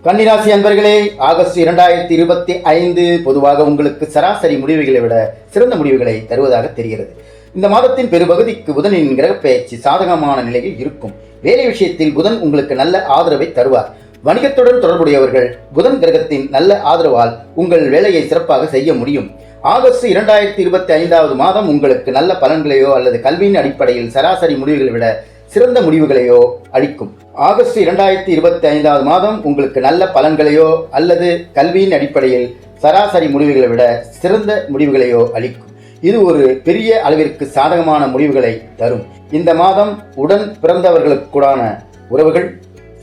கன்னிராசி அன்பர்களே, ஆகஸ்ட் 2025 பொதுவாக உங்களுக்கு சராசரி முடிவுகளை விட சிறந்த முடிவுகளை தருவதாக தெரிகிறது. இந்த மாதத்தின் பெருபகுதிக்கு புதனின் கிரகப்பெயர்ச்சி சாதகமான நிலையில் இருக்கும். வேலை விஷயத்தில் புதன் உங்களுக்கு நல்ல ஆதரவை தருவார். வணிகத்துடன் தொடர்புடையவர்கள் புதன் கிரகத்தின் நல்ல ஆதரவால் உங்கள் வேலையை சிறப்பாக செய்ய முடியும். ஆகஸ்ட் 2025 மாதம் உங்களுக்கு நல்ல பலன்களையோ அல்லது கல்வியின் அடிப்படையில் சராசரி முடிவுகளை விட சிறந்த முடிவுகளையோ அளிக்கும். ஆகஸ்ட் 2025 மாதம் உங்களுக்கு நல்ல பலன்களையோ அல்லது கல்வியின் அடிப்படையில் சராசரி முடிவுகளை விட சிறந்த முடிவுகளையோ அளிக்கும். இது ஒரு பெரிய அளவிற்கு சாதகமான முடிவுகளை தரும். இந்த மாதம் உடன் பிறந்தவர்களுக்குடான உறவுகள்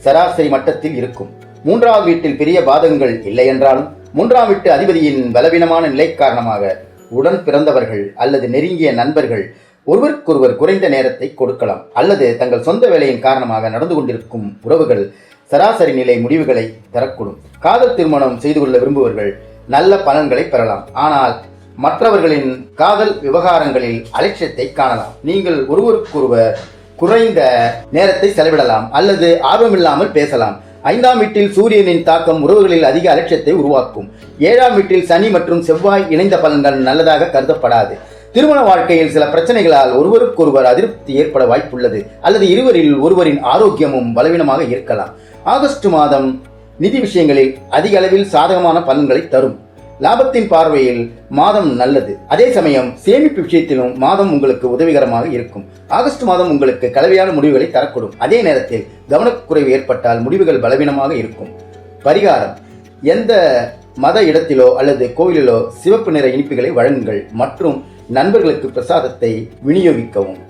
சராசரி மட்டத்தில் இருக்கும். 3வது வீட்டில் பெரிய பாதகங்கள் இல்லை என்றாலும் 3ஆம் வீட்டு அதிபதியின் பலவீனமான நிலை காரணமாக உடன் பிறந்தவர்கள் அல்லது நெருங்கிய நண்பர்கள் ஒருவருக்கொருவர் குறைந்த நேரத்தை கொடுக்கலாம் அல்லது தங்கள் சொந்த வேலையின் காரணமாக நடந்து கொண்டிருக்கும் உறவுகள் சராசரி நிலை முடிவுகளை தரக்கூடும். காதல் திருமணம் செய்து கொள்ள விரும்புவர்கள் நல்ல பலன்களை பெறலாம். ஆனால் மற்றவர்களின் காதல் விவகாரங்களில் அலட்சியத்தை காணலாம். நீங்கள் ஒருவருக்கொருவர் குறைந்த நேரத்தை செலவிடலாம் அல்லது ஆர்வமில்லாமல் பேசலாம். 5ஆம் வீட்டில் சூரியனின் தாக்கம் உறவுகளில் அதிக அலட்சியத்தை உருவாக்கும். 7ஆம் வீட்டில் சனி மற்றும் செவ்வாய் இணைந்த பலன்கள் நல்லதாக கருதப்படாது. திருமண வாழ்க்கையில் சில பிரச்சனைகளால் ஒருவருக்கொருவர் அதிருப்தி ஏற்பட வாய்ப்புள்ளது அல்லது இருவரில் ஒருவரின் ஆரோக்கியமும் பலவீனமாக இருக்கலாம். ஆகஸ்ட் மாதம் நிதி விஷயங்களில் அதிக அளவில் சாதகமான பலன்களை தரும். லாபத்தின் பார்வையில் மாதம் நல்லது. அதே சமயம் சேமிப்பு விஷயத்திலும் மாதம் உங்களுக்கு உதவிகரமாக இருக்கும். ஆகஸ்ட் மாதம் உங்களுக்கு கலவையான முடிவுகளை தரக்கூடும். அதே நேரத்தில் கவனக்குறைவு ஏற்பட்டால் முடிவுகள் பலவீனமாக இருக்கும். பரிகாரம்: எந்த மத இடத்திலோ அல்லது கோவிலிலோ சிவப்பு நிற இனிப்புகளை வழங்குங்கள் மற்றும் நண்பர்களுக்கு பிரசாதத்தை விநியோகிக்கவும்.